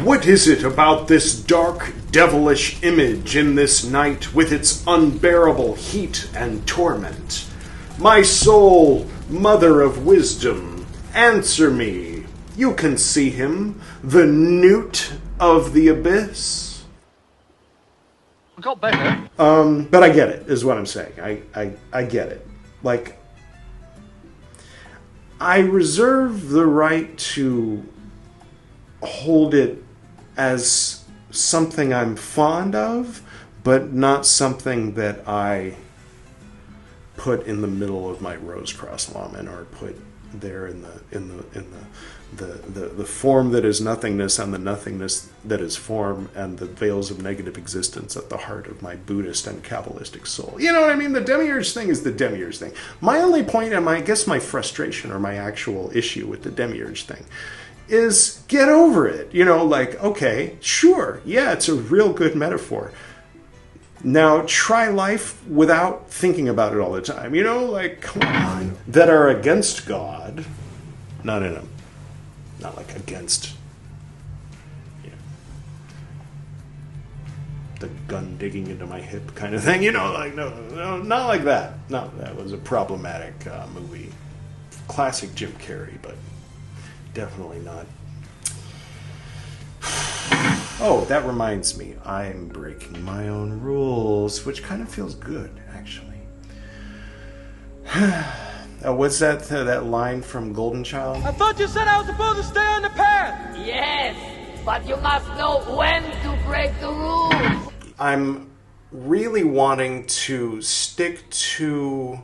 What is it about this dark, devilish image in this night with its unbearable heat and torment? My soul, mother of wisdom, answer me. You can see him, the newt of the abyss. I got better. But I get it, is what I'm saying. I get it. Like, I reserve the right to hold it as something I'm fond of, but not something that I put in the middle of my Rose Cross Lawman, or put there in the form that is nothingness and the nothingness that is form, and the veils of negative existence at the heart of my Buddhist and Kabbalistic soul. You know what I mean? The demiurge thing is the demiurge thing. My only point, and I guess my frustration or my actual issue with the demiurge thing, is get over it. You know, like, okay, sure, yeah, it's a real good metaphor. Now, try life without thinking about it all the time. You know, like, come on. That are against God, not like against, you know, the gun digging into my hip kind of thing. You know, like, no, not like that. No, that was a problematic movie. Classic Jim Carrey, but definitely not. Oh, that reminds me. I'm breaking my own rules, which kind of feels good, actually. What's that line from Golden Child? I thought you said I was supposed to stay on the path. Yes, but you must know when to break the rules. I'm really wanting to stick to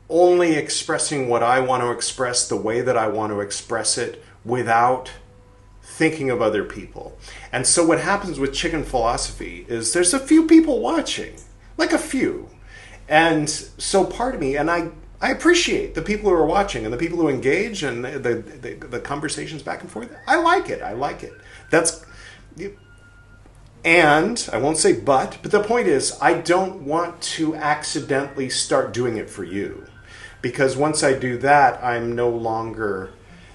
only expressing what I want to express the way that I want to express it without thinking of other people. And so what happens with Chicken Philosophy is there's a few people watching, like a few. And so part of me, and I appreciate the people who are watching and the people who engage and the conversations back and forth. I like it. And I won't say but the point is I don't want to accidentally start doing it for you. Because once I do that, I'm no longer...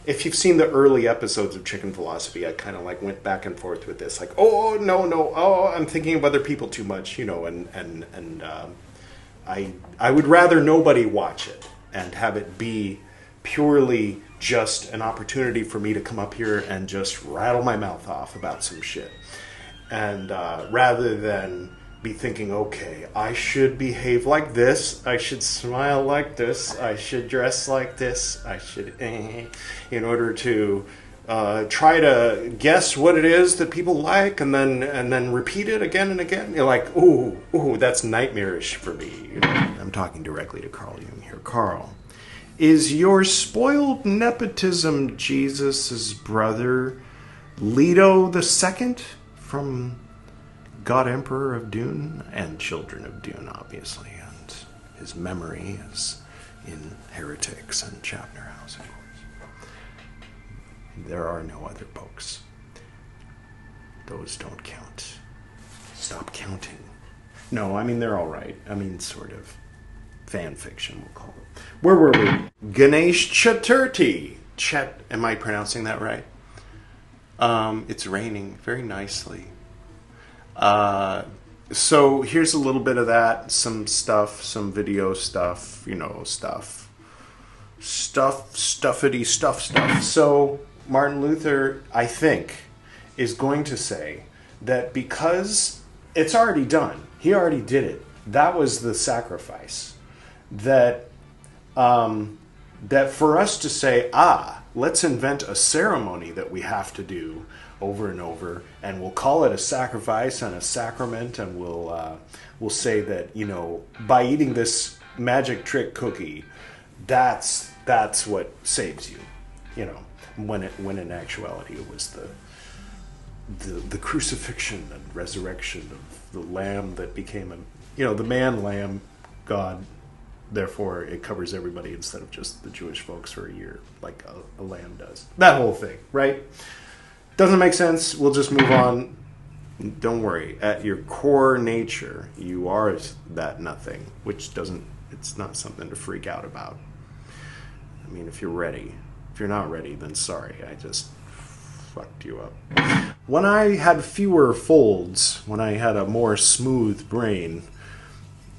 If you've seen the early episodes of Chicken Philosophy, I kind of like went back and forth with this, like, oh no, I'm thinking of other people too much, you know, and I would rather nobody watch it and have it be purely just an opportunity for me to come up here and just rattle my mouth off about some shit, and rather than be thinking, okay, I should behave like this, I should smile like this, I should dress like this, I should, in order to try to guess what it is that people like, and then repeat it again and again. You're like, ooh, that's nightmarish for me. You know? I'm talking directly to Carl Jung here. Carl, is your spoiled nepotism Jesus' brother Leto II from God Emperor of Dune and Children of Dune, obviously, and his memory is in Heretics and Chapter House, of course. There are no other books. Those don't count. Stop counting. No, I mean, they're all right. I mean, sort of. Fan fiction, we'll call it. Where were we? Ganesh Chaturthi. Am I pronouncing that right? It's raining very nicely. So here's a little bit of that, some stuff, some video stuff, you know, stuffity stuff. So Martin Luther, I think, is going to say that because it's already done, he already did it. That was the sacrifice. That for us to say, let's invent a ceremony that we have to do over and over, and we'll call it a sacrifice and a sacrament, and we'll say that, you know, by eating this magic trick cookie, that's what saves you, you know, when in actuality it was the crucifixion and resurrection of the lamb that became the man lamb God. Therefore, it covers everybody instead of just the Jewish folks for a year, like a lamb does. That whole thing, right? Doesn't make sense. We'll just move on. Don't worry. At your core nature, you are that nothing, which it's not something to freak out about. I mean, if you're ready. If you're not ready, then sorry. fucked you up. When I had fewer folds, when I had a more smooth brain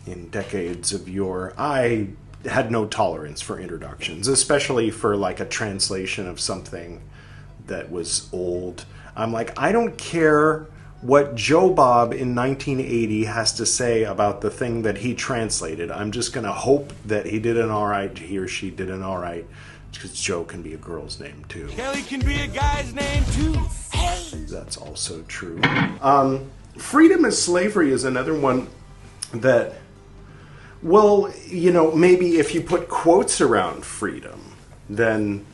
in decades of yore, I had no tolerance for introductions, especially for like a translation of something that was old. I'm like, I don't care what Joe Bob in 1980 has to say about the thing that he translated. I'm just going to hope that he did an all right, he or she did an all right, because Joe can be a girl's name too. Kelly can be a guy's name too. Hey! That's also true. Freedom as slavery is another one that, well, you know, maybe if you put quotes around freedom, then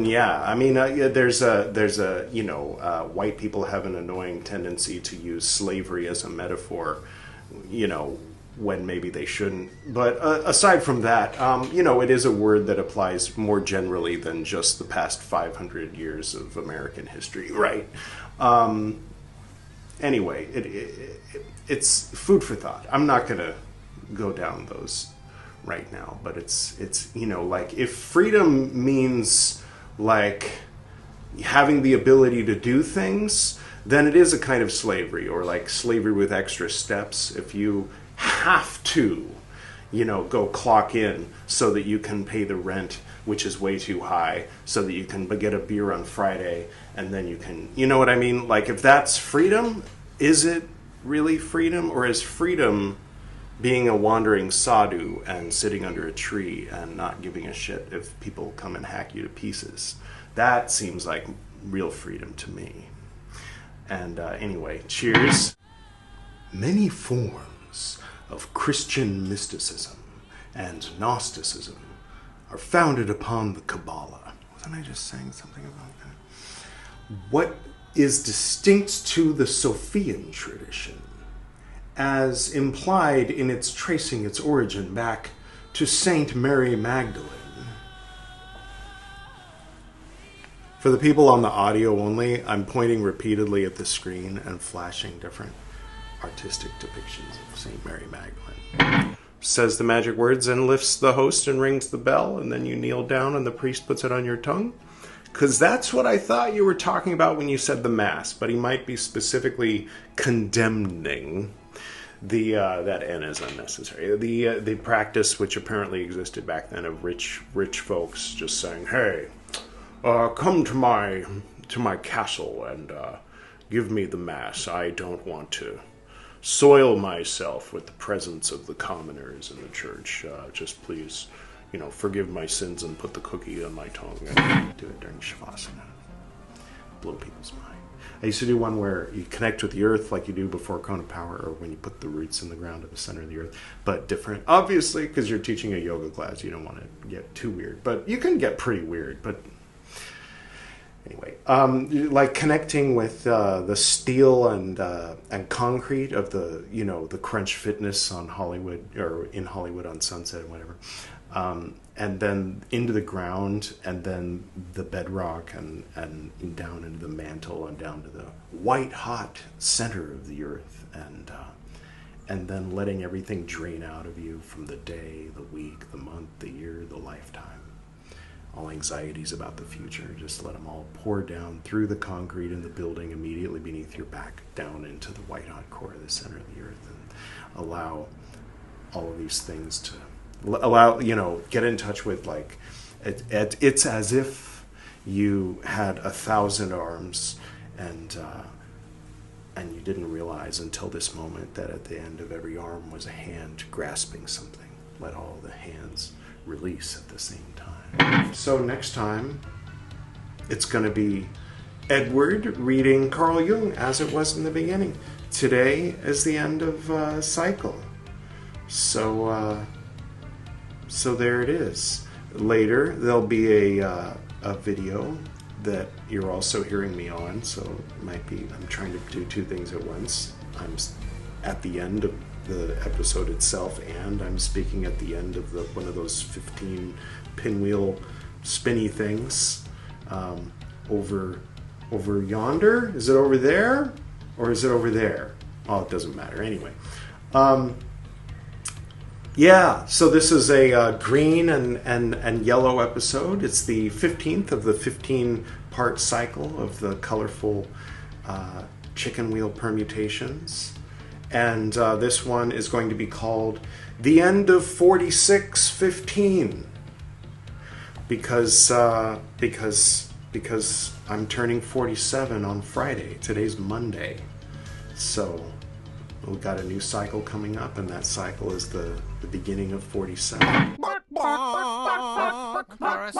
yeah. I mean, there's a you know, white people have an annoying tendency to use slavery as a metaphor, you know, when maybe they shouldn't. But aside from that, you know, it is a word that applies more generally than just the past 500 years of American history, right? Anyway, it's food for thought. I'm not going to go down those right now, but it's you know, like, if freedom means like having the ability to do things, then it is a kind of slavery, or like slavery with extra steps. If you have to, you know, go clock in so that you can pay the rent, which is way too high, so that you can get a beer on Friday, and then you can, you know what I mean? Like, if that's freedom, is it really freedom, or is freedom being a wandering sadhu and sitting under a tree and not giving a shit if people come and hack you to pieces? That seems like real freedom to me. And anyway, cheers. Many forms of Christian mysticism and Gnosticism are founded upon the Kabbalah. Wasn't I just saying something about that? What is distinct to the Sophian tradition, as implied in its tracing its origin back to Saint Mary Magdalene. For the people on the audio only, I'm pointing repeatedly at the screen and flashing different artistic depictions of Saint Mary Magdalene. Says the magic words and lifts the host and rings the bell, and then you kneel down and the priest puts it on your tongue. Because that's what I thought you were talking about when you said the Mass, but he might be specifically condemning that N is unnecessary. The practice, which apparently existed back then, of rich folks just saying, "Hey, come to my castle and give me the Mass. I don't want to soil myself with the presence of the commoners in the church. Just please, you know, forgive my sins and put the cookie on my tongue." And do it during Shavasana. Blow people's mind. I used to do one where you connect with the earth like you do before Cone of Power, or when you put the roots in the ground at the center of the earth, but different. Obviously, because you're teaching a yoga class, you don't want to get too weird, but you can get pretty weird. But anyway, like connecting with the steel and concrete of the, you know, the Crunch Fitness on Hollywood, or in Hollywood on Sunset and whatever. And then into the ground, and then the bedrock, and down into the mantle, and down to the white hot center of the earth, and then letting everything drain out of you from the day, the week, the month, the year, the lifetime. All anxieties about the future, just let them all pour down through the concrete in the building immediately beneath your back, down into the white hot core of the center of the earth, and allow all of these things to you know, get in touch with, like, it's as if you had 1,000 arms, and you didn't realize until this moment that at the end of every arm was a hand grasping something. Let all the hands release at the same time. So next time, it's going to be Edward reading Carl Jung as it was in the beginning. Today is the end of cycle. So there it is. Later, there'll be a video that you're also hearing me on, so it might be, I'm trying to do two things at once. I'm at the end of the episode itself, and I'm speaking at the end of one of those 15 pinwheel spinny things over yonder. Is it over there, or is it over there? Oh, it doesn't matter. Anyway. Yeah, so this is a green and yellow episode. It's the 15th of the 15-part 8-part cycle of the colorful chicken wheel permutations. And this one is going to be called The End of 4615. Because I'm turning 47 on Friday. Today's Monday. So we got a new cycle coming up, and that cycle is the beginning of 47. Morris.